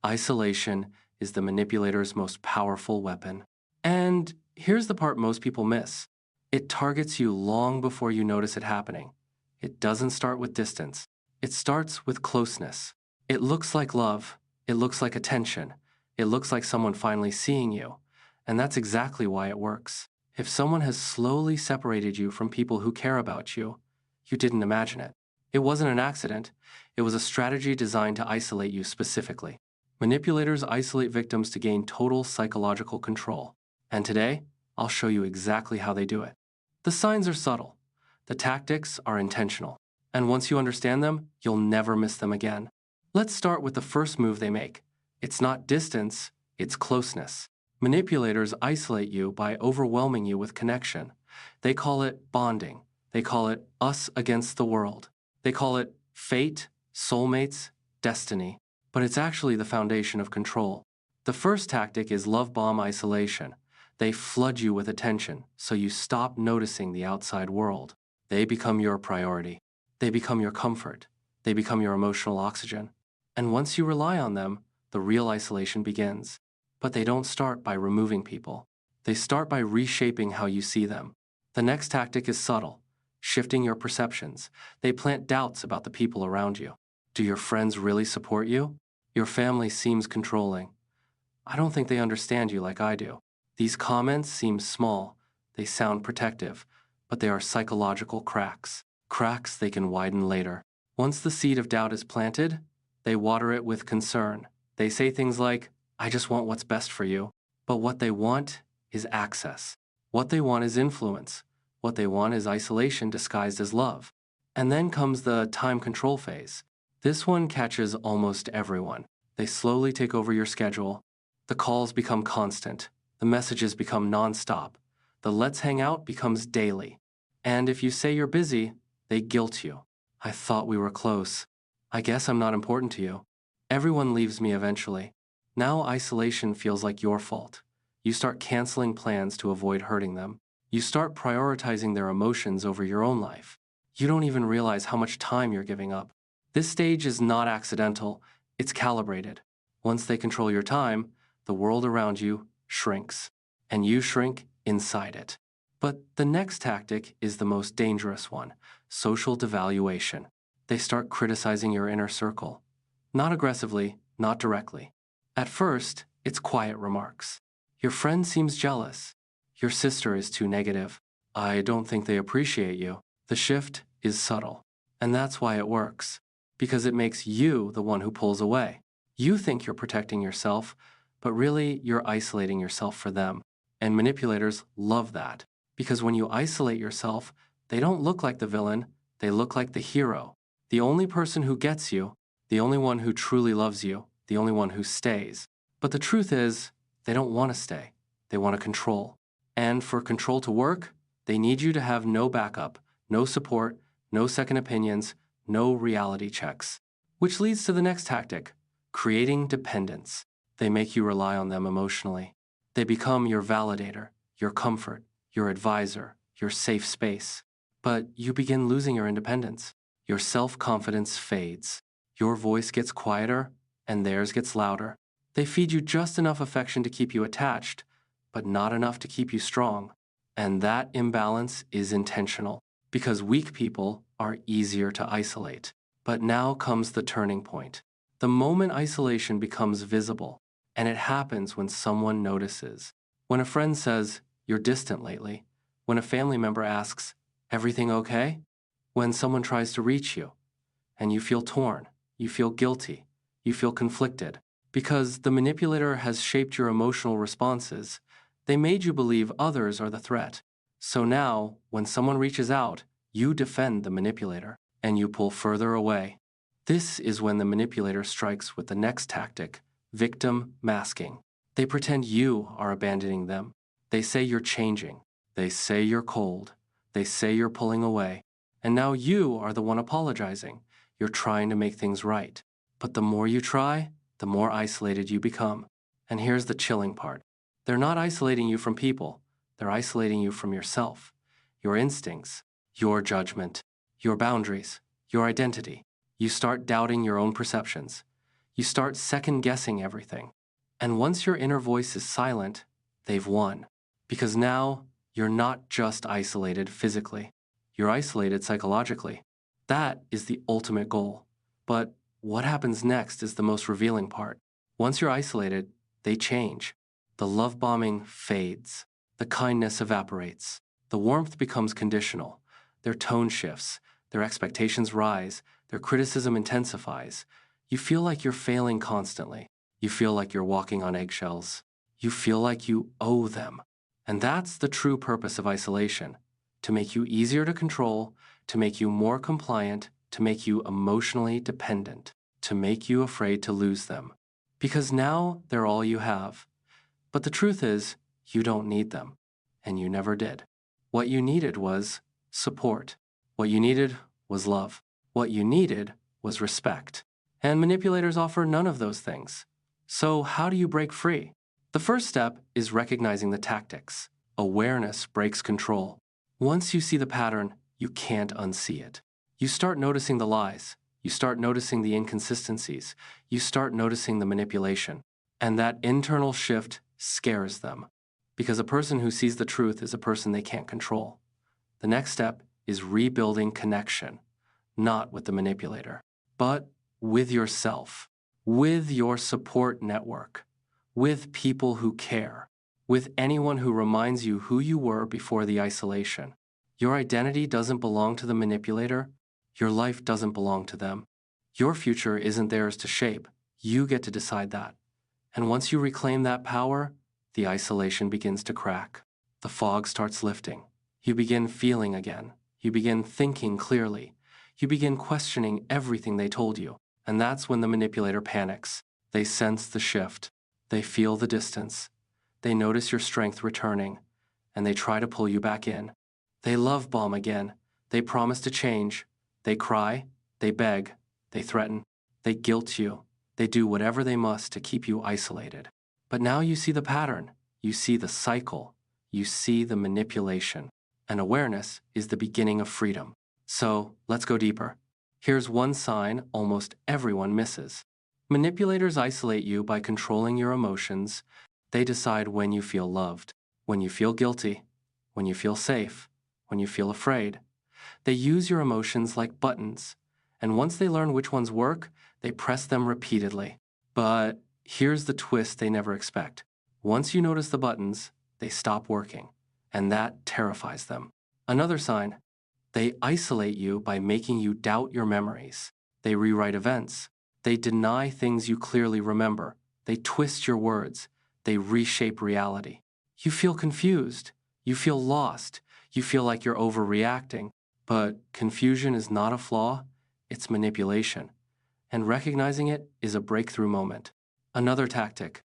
Isolation is the manipulator's most powerful weapon. And here's the part most people miss. It targets you long before you notice it happening. It doesn't start with distance. It starts with closeness. It looks like love. It looks like attention. It looks like someone finally seeing you. And that's exactly why it works. If someone has slowly separated you from people who care about you, you didn't imagine it. It wasn't an accident. It was a strategy designed to isolate you specifically. Manipulators isolate victims to gain total psychological control. And today, I'll show you exactly how they do it. The signs are subtle. The tactics are intentional. And once you understand them, you'll never miss them again. Let's start with the first move they make. It's not distance, it's closeness. Manipulators isolate you by overwhelming you with connection. They call it bonding. They call it us against the world. They call it fate, soulmates, destiny. But it's actually the foundation of control. The first tactic is love bomb isolation. They flood you with attention, so you stop noticing the outside world. They become your priority. They become your comfort. They become your emotional oxygen. And once you rely on them, the real isolation begins. But they don't start by removing people. They start by reshaping how you see them. The next tactic is subtle, shifting your perceptions. They plant doubts about the people around you. Do your friends really support you? Your family seems controlling. I don't think they understand you like I do. These comments seem small, they sound protective, but they are psychological cracks. Cracks they can widen later. Once the seed of doubt is planted, they water it with concern. They say things like, I just want what's best for you. But what they want is access. What they want is influence. What they want is isolation disguised as love. And then comes the time control phase. This one catches almost everyone. They slowly take over your schedule. The calls become constant. The messages become nonstop. The let's hang out becomes daily. And if you say you're busy, they guilt you. I thought we were close. I guess I'm not important to you. Everyone leaves me eventually. Now isolation feels like your fault. You start canceling plans to avoid hurting them. You start prioritizing their emotions over your own life. You don't even realize how much time you're giving up. This stage is not accidental, it's calibrated. Once they control your time, the world around you shrinks, and you shrink inside it. But the next tactic is the most dangerous one, social devaluation. They start criticizing your inner circle. Not aggressively, not directly. At first, it's quiet remarks. Your friend seems jealous. Your sister is too negative. I don't think they appreciate you. The shift is subtle, and that's why it works. Because it makes you the one who pulls away. You think you're protecting yourself, but really you're isolating yourself for them. And manipulators love that. Because when you isolate yourself, they don't look like the villain, they look like the hero. The only person who gets you, the only one who truly loves you, the only one who stays. But the truth is, they don't want to stay. They want to control. And for control to work, they need you to have no backup, no support, no second opinions, no reality checks. Which leads to the next tactic, creating dependence. They make you rely on them emotionally. They become your validator, your comfort, your advisor, your safe space. But you begin losing your independence. Your self-confidence fades. Your voice gets quieter, and theirs gets louder. They feed you just enough affection to keep you attached, but not enough to keep you strong. And that imbalance is intentional, because weak people are easier to isolate. But now comes the turning point. The moment isolation becomes visible, and it happens when someone notices. When a friend says, you're distant lately. When a family member asks, everything okay? When someone tries to reach you, and you feel torn, you feel guilty, you feel conflicted. Because the manipulator has shaped your emotional responses, they made you believe others are the threat. So now, when someone reaches out, you defend the manipulator, and you pull further away. This is when the manipulator strikes with the next tactic, victim masking. They pretend you are abandoning them. They say you're changing. They say you're cold. They say you're pulling away. And now you are the one apologizing. You're trying to make things right. But the more you try, the more isolated you become. And here's the chilling part. They're not isolating you from people. They're isolating you from yourself, your instincts, your judgment, your boundaries, your identity. You start doubting your own perceptions. You start second-guessing everything. And once your inner voice is silent, they've won. Because now you're not just isolated physically. You're isolated psychologically. That is the ultimate goal. But what happens next is the most revealing part. Once you're isolated, they change. The love bombing fades. The kindness evaporates. The warmth becomes conditional. Their tone shifts. Their expectations rise. Their criticism intensifies. You feel like you're failing constantly. You feel like you're walking on eggshells. You feel like you owe them. And that's the true purpose of isolation: to make you easier to control, to make you more compliant, to make you emotionally dependent, to make you afraid to lose them. Because now they're all you have. But the truth is, you don't need them. And you never did. What you needed was support. What you needed was love. What you needed was respect. And manipulators offer none of those things. So how do you break free? The first step is recognizing the tactics. Awareness breaks control. Once you see the pattern, you can't unsee it. You start noticing the lies. You start noticing the inconsistencies. You start noticing the manipulation. And that internal shift scares them. Because a person who sees the truth is a person they can't control. The next step is rebuilding connection, not with the manipulator, but with yourself, with your support network, with people who care, with anyone who reminds you who you were before the isolation. Your identity doesn't belong to the manipulator. Your life doesn't belong to them. Your future isn't theirs to shape. You get to decide that. And once you reclaim that power, the isolation begins to crack. The fog starts lifting. You begin feeling again. You begin thinking clearly. You begin questioning everything they told you. And that's when the manipulator panics. They sense the shift. They feel the distance. They notice your strength returning. And they try to pull you back in. They love bomb again. They promise to change. They cry. They beg. They threaten. They guilt you. They do whatever they must to keep you isolated. But now you see the pattern. You see the cycle. You see the manipulation. And awareness is the beginning of freedom. So let's go deeper. Here's one sign almost everyone misses. Manipulators isolate you by controlling your emotions. They decide when you feel loved, when you feel guilty, when you feel safe, when you feel afraid. They use your emotions like buttons. And once they learn which ones work, they press them repeatedly. But here's the twist they never expect. Once you notice the buttons, they stop working. And that terrifies them. Another sign: they isolate you by making you doubt your memories. They rewrite events. They deny things you clearly remember. They twist your words. They reshape reality. You feel confused. You feel lost. You feel like you're overreacting. But confusion is not a flaw. It's manipulation. And recognizing it is a breakthrough moment. Another tactic: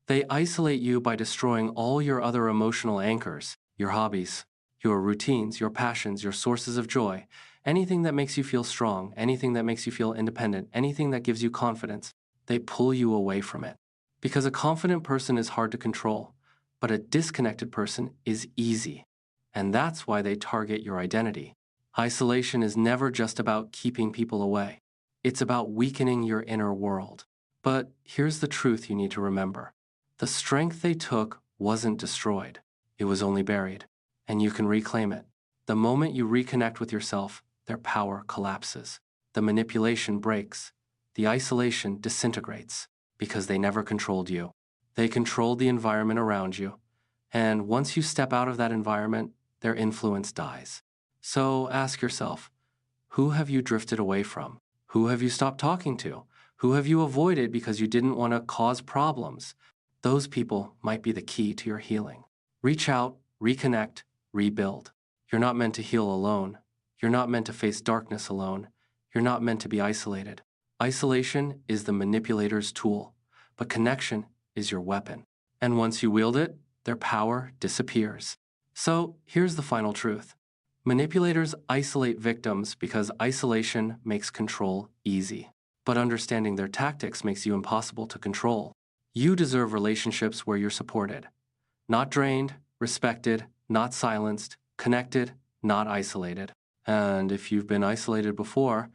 they isolate you by destroying all your other emotional anchors, your hobbies, your routines, your passions, your sources of joy, anything that makes you feel strong, anything that makes you feel independent, anything that gives you confidence. They pull you away from it. Because a confident person is hard to control, but a disconnected person is easy. And that's why they target your identity. Isolation is never just about keeping people away. It's about weakening your inner world. But here's the truth you need to remember. The strength they took wasn't destroyed. It was only buried. And you can reclaim it. The moment you reconnect with yourself, their power collapses. The manipulation breaks. The isolation disintegrates because they never controlled you. They controlled the environment around you. And once you step out of that environment, their influence dies. So ask yourself, who have you drifted away from? Who have you stopped talking to? Who have you avoided because you didn't want to cause problems? Those people might be the key to your healing. Reach out, reconnect, rebuild. You're not meant to heal alone. You're not meant to face darkness alone. You're not meant to be isolated. Isolation is the manipulator's tool, but connection is your weapon. And once you wield it, their power disappears. So here's the final truth. Manipulators isolate victims because isolation makes control easy. But understanding their tactics makes you impossible to control. You deserve relationships where you're supported. Not drained, respected, not silenced, connected, not isolated. And if you've been isolated before,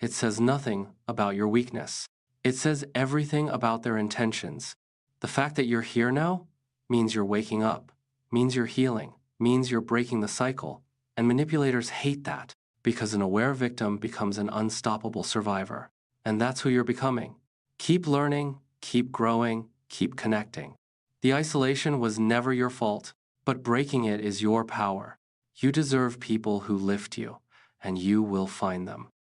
it says nothing about your weakness. It says everything about their intentions. The fact that you're here now means you're waking up, means you're healing, means you're breaking the cycle. And manipulators hate that because an aware victim becomes an unstoppable survivor. And that's who you're becoming. Keep learning, keep growing, keep connecting. The isolation was never your fault, but breaking it is your power. You deserve people who lift you, and you will find them.